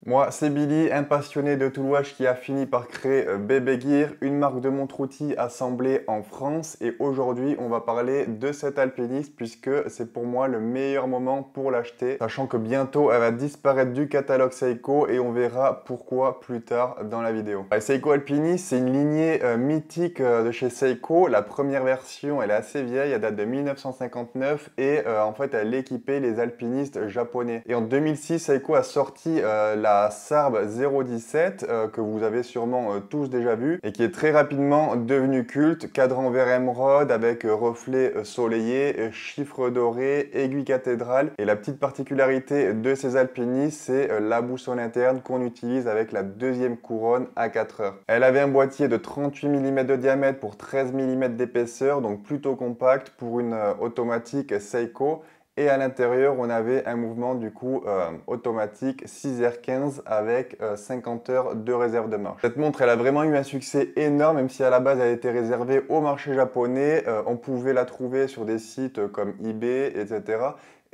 Moi, c'est Billy, un passionné de Tool Watch qui a fini par créer BB Gear, une marque de montre-outils assemblée en France. Et aujourd'hui, on va parler de cette alpiniste puisque c'est pour moi le meilleur moment pour l'acheter. Sachant que bientôt, elle va disparaître du catalogue Seiko et on verra pourquoi plus tard dans la vidéo. La Seiko Alpiniste, c'est une lignée mythique de chez Seiko. La première version, elle est assez vieille, elle date de 1959 et en fait, elle équipait les alpinistes japonais. Et en 2006, Seiko a sorti la Sarb 017 que vous avez sûrement tous déjà vu et qui est très rapidement devenu culte. Cadran vert émeraude avec reflets soleillés, chiffres dorés, aiguille cathédrale. Et la petite particularité de ces alpinistes, c'est la boussole interne qu'on utilise avec la deuxième couronne à 4 heures. Elle avait un boîtier de 38 mm de diamètre pour 13 mm d'épaisseur, donc plutôt compact pour une automatique Seiko. Et à l'intérieur, on avait un mouvement du coup automatique 6h15 avec 50 heures de réserve de marche. Cette montre, elle a vraiment eu un succès énorme, même si à la base elle était réservée au marché japonais. On pouvait la trouver sur des sites comme eBay, etc.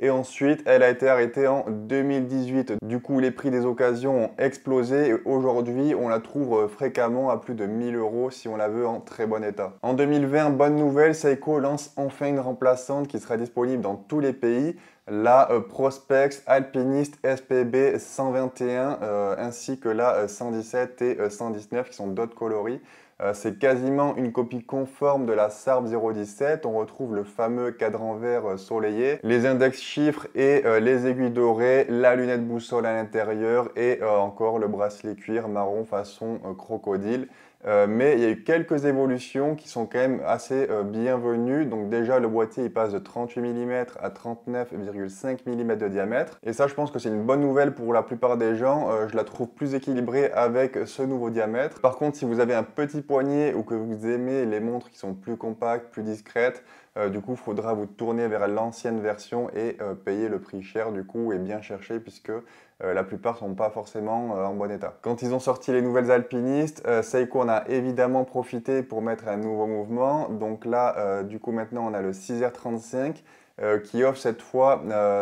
Et ensuite, elle a été arrêtée en 2018. Du coup, les prix des occasions ont explosé et aujourd'hui, on la trouve fréquemment à plus de 1000 € si on la veut en très bon état. En 2020, bonne nouvelle, Seiko lance enfin une remplaçante qui sera disponible dans tous les pays. La Prospex Alpiniste SPB 121 ainsi que la 117 et 119 qui sont d'autres coloris. C'est quasiment une copie conforme de la Sarb 017. On retrouve le fameux cadran vert soleillé, les index chiffres et les aiguilles dorées, la lunette boussole à l'intérieur et encore le bracelet cuir marron façon crocodile. Mais il y a eu quelques évolutions qui sont quand même assez bienvenues. Donc déjà, le boîtier il passe de 38 mm à 39,5 mm de diamètre. Et ça, je pense que c'est une bonne nouvelle pour la plupart des gens. Je la trouve plus équilibrée avec ce nouveau diamètre. Par contre, si vous avez un petit poignet ou que vous aimez les montres qui sont plus compactes, plus discrètes, du coup, il faudra vous tourner vers l'ancienne version et payer le prix cher du coup et bien chercher puisque la plupart ne sont pas forcément en bon état. Quand ils ont sorti les nouvelles alpinistes, Seiko en a évidemment profité pour mettre un nouveau mouvement. Donc là, du coup, maintenant, on a le 6h35 qui offre cette fois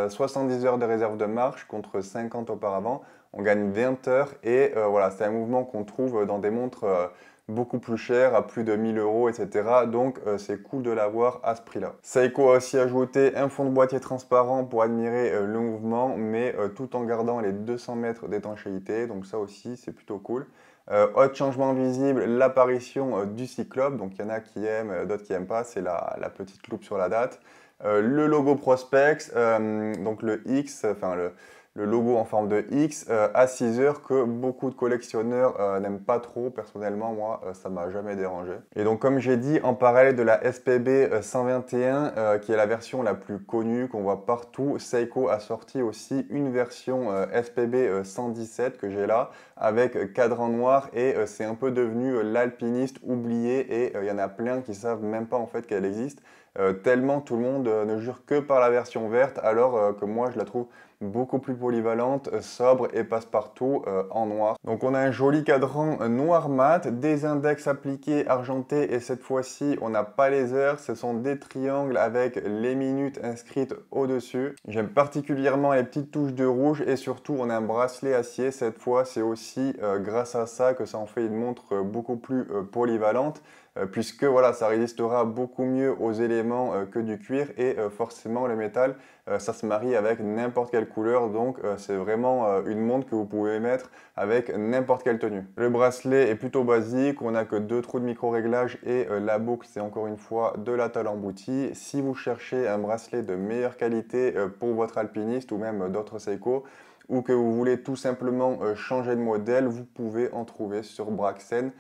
70 heures de réserve de marche contre 50 auparavant. On gagne 20 heures et voilà, c'est un mouvement qu'on trouve dans des montres beaucoup plus cher, à plus de 1000 €, etc. Donc c'est cool de l'avoir à ce prix-là. Seiko a aussi ajouté un fond de boîtier transparent pour admirer le mouvement, mais tout en gardant les 200 mètres d'étanchéité. Donc ça aussi, c'est plutôt cool. Autre changement visible, l'apparition du cyclope. Donc il y en a qui aiment, d'autres qui n'aiment pas. C'est la petite loupe sur la date. Le logo Prospex, donc le X, enfin le logo en forme de X à 6 heures que beaucoup de collectionneurs n'aiment pas trop. Personnellement, moi, ça m'a jamais dérangé. Et donc, comme j'ai dit, en parallèle de la SPB 121, qui est la version la plus connue qu'on voit partout, Seiko a sorti aussi une version SPB 117 que j'ai là, avec cadran noir et c'est un peu devenu l'alpiniste oublié et il y en a plein qui savent même pas en fait qu'elle existe. Tellement tout le monde ne jure que par la version verte alors que moi je la trouve beaucoup plus polyvalente, sobre et passe-partout en noir. Donc on a un joli cadran noir mat, des index appliqués argentés et cette fois-ci on n'a pas les heures, ce sont des triangles avec les minutes inscrites au-dessus. J'aime particulièrement les petites touches de rouge et surtout on a un bracelet acier cette fois, c'est aussi grâce à ça que ça en fait une montre beaucoup plus polyvalente. Puisque voilà, ça résistera beaucoup mieux aux éléments que du cuir et forcément le métal, ça se marie avec n'importe quelle couleur, donc c'est vraiment une montre que vous pouvez mettre avec n'importe quelle tenue. Le bracelet est plutôt basique, on n'a que deux trous de micro-réglage et la boucle c'est encore une fois de la tôle emboutie. Si vous cherchez un bracelet de meilleure qualité pour votre alpiniste ou même d'autres Seiko, ou que vous voulez tout simplement changer de modèle, vous pouvez en trouver sur Braxen.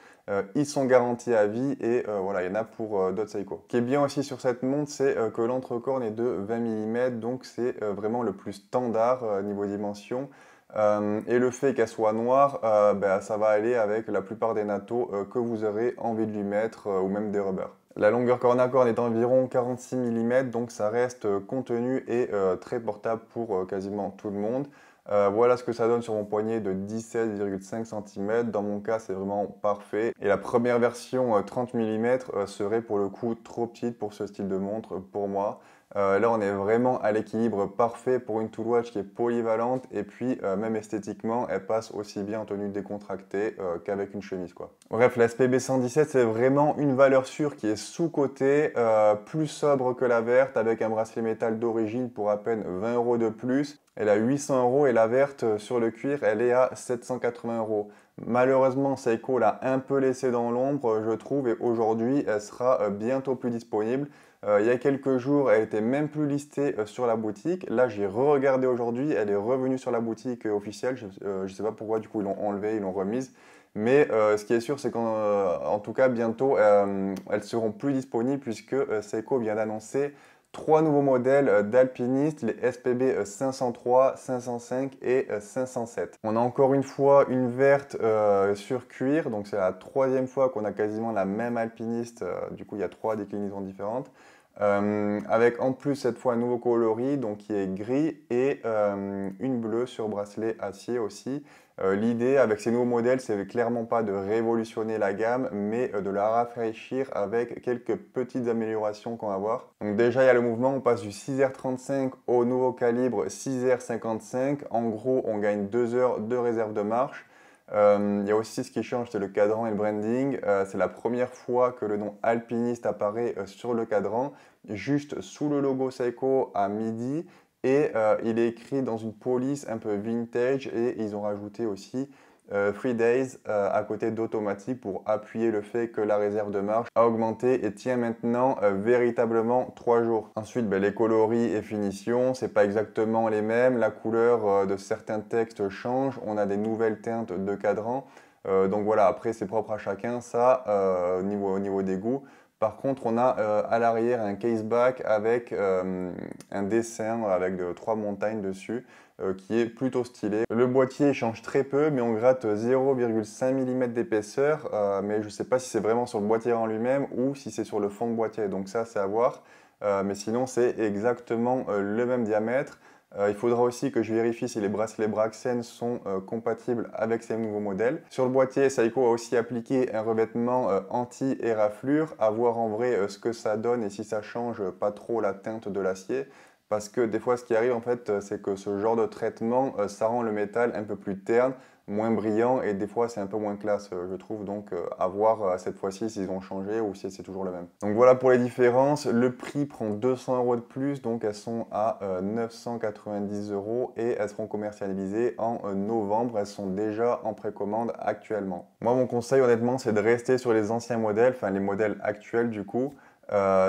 Ils sont garantis à vie et voilà, il y en a pour d'autres Seiko. Ce qui est bien aussi sur cette montre, c'est que l'entrecorne est de 20 mm, donc c'est vraiment le plus standard niveau dimension. Et le fait qu'elle soit noire, ben, ça va aller avec la plupart des nattos que vous aurez envie de lui mettre ou même des rubbers. La longueur corne à corne est d'environ 46 mm, donc ça reste contenu et très portable pour quasiment tout le monde. Voilà ce que ça donne sur mon poignet de 17,5 cm. Dans mon cas, c'est vraiment parfait. Et la première version 30 mm serait pour le coup trop petite pour ce style de montre pour moi. Là, on est vraiment à l'équilibre parfait pour une Tool Watch qui est polyvalente et puis même esthétiquement, elle passe aussi bien en tenue décontractée qu'avec une chemise, quoi. Bref, la SPB 117, c'est vraiment une valeur sûre qui est sous-cotée, plus sobre que la verte avec un bracelet métal d'origine pour à peine 20 € de plus. Elle a 800 € et la verte sur le cuir, elle est à 780 €. Malheureusement, Seiko l'a un peu laissée dans l'ombre, je trouve, et aujourd'hui, elle sera bientôt plus disponible. Il y a quelques jours, elle était même plus listée sur la boutique. Là, j'ai re-regardé aujourd'hui, elle est revenue sur la boutique officielle. Je ne sais pas pourquoi, du coup, ils l'ont enlevée, ils l'ont remise. Mais ce qui est sûr, c'est qu'en tout cas, bientôt, elles seront plus disponibles puisque Seiko vient d'annoncer 3 nouveaux modèles d'alpinistes, les SPB 503, 505 et 507. On a encore une fois une verte sur cuir, donc c'est la troisième fois qu'on a quasiment la même alpiniste, du coup il y a 3 déclinaisons différentes. Avec en plus cette fois un nouveau coloris donc qui est gris et une bleue sur bracelet acier aussi. L'idée avec ces nouveaux modèles, c'est clairement pas de révolutionner la gamme, mais de la rafraîchir avec quelques petites améliorations qu'on va voir. Donc déjà, il y a le mouvement, on passe du 6R35 au nouveau calibre 6R55. En gros, on gagne 2 heures de réserve de marche. Il y a aussi ce qui change, c'est le cadran et le branding. C'est la première fois que le nom alpiniste apparaît sur le cadran, juste sous le logo Seiko à midi. Et il est écrit dans une police un peu vintage et ils ont rajouté aussi 3 days à côté d'automatique pour appuyer le fait que la réserve de marche a augmenté et tient maintenant véritablement 3 jours. Ensuite, les coloris et finitions, c'est pas exactement les mêmes. La couleur de certains textes change. On a des nouvelles teintes de cadran. Donc voilà, après c'est propre à chacun ça au niveau des goûts. Par contre, on a à l'arrière un caseback avec un dessin avec 3 montagnes dessus qui est plutôt stylé. Le boîtier change très peu, mais on gratte 0,5 mm d'épaisseur. Mais je ne sais pas si c'est vraiment sur le boîtier en lui-même ou si c'est sur le fond de boîtier. Donc ça, c'est à voir. Mais sinon, c'est exactement le même diamètre. Il faudra aussi que je vérifie si les bracelets Braxen sont compatibles avec ces nouveaux modèles. Sur le boîtier, Seiko a aussi appliqué un revêtement anti-éraflure, à voir en vrai ce que ça donne et si ça change pas trop la teinte de l'acier. Parce que des fois, ce qui arrive en fait, c'est que ce genre de traitement, ça rend le métal un peu plus terne, moins brillant et des fois c'est un peu moins classe, je trouve. Donc à voir cette fois-ci s'ils ont changé ou si c'est toujours le même. Donc voilà pour les différences. Le prix prend 200 € de plus, donc elles sont à 990 € et elles seront commercialisées en novembre. Elles sont déjà en précommande actuellement. Moi, mon conseil honnêtement, c'est de rester sur les anciens modèles, enfin les modèles actuels du coup.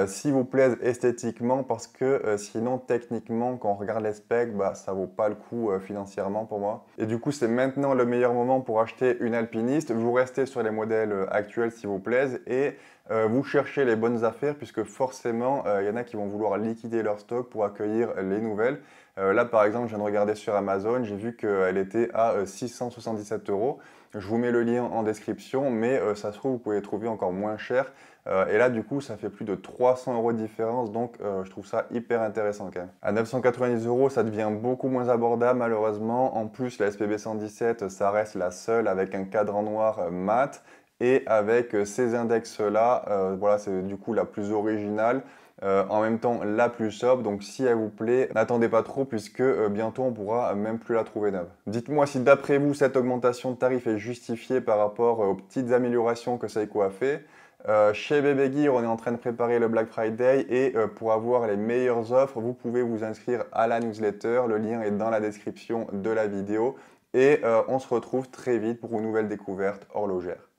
S'ils vous plaisent esthétiquement parce que sinon techniquement quand on regarde les specs ça vaut pas le coup financièrement pour moi et du coup c'est maintenant le meilleur moment pour acheter une alpiniste. Vous restez sur les modèles actuels s'ils vous plaisent et vous cherchez les bonnes affaires puisque forcément il y en a qui vont vouloir liquider leur stock pour accueillir les nouvelles. Là par exemple je viens de regarder sur Amazon, j'ai vu qu'elle était à 677 €. Je vous mets le lien en description mais ça se trouve vous pouvez trouver encore moins cher. Et là, du coup, ça fait plus de 300 € de différence, donc je trouve ça hyper intéressant quand même. À 990 €, ça devient beaucoup moins abordable malheureusement. En plus, la SPB 117, ça reste la seule avec un cadran noir mat et avec ces index-là. Voilà, c'est du coup la plus originale. En même temps la plus sobre, donc si elle vous plaît, n'attendez pas trop puisque bientôt on pourra même plus la trouver neuve. Dites-moi si d'après vous cette augmentation de tarif est justifiée par rapport aux petites améliorations que Seiko a fait. Chez BB Gear, on est en train de préparer le Black Friday et pour avoir les meilleures offres, vous pouvez vous inscrire à la newsletter. Le lien est dans la description de la vidéo et on se retrouve très vite pour une nouvelle découverte horlogère.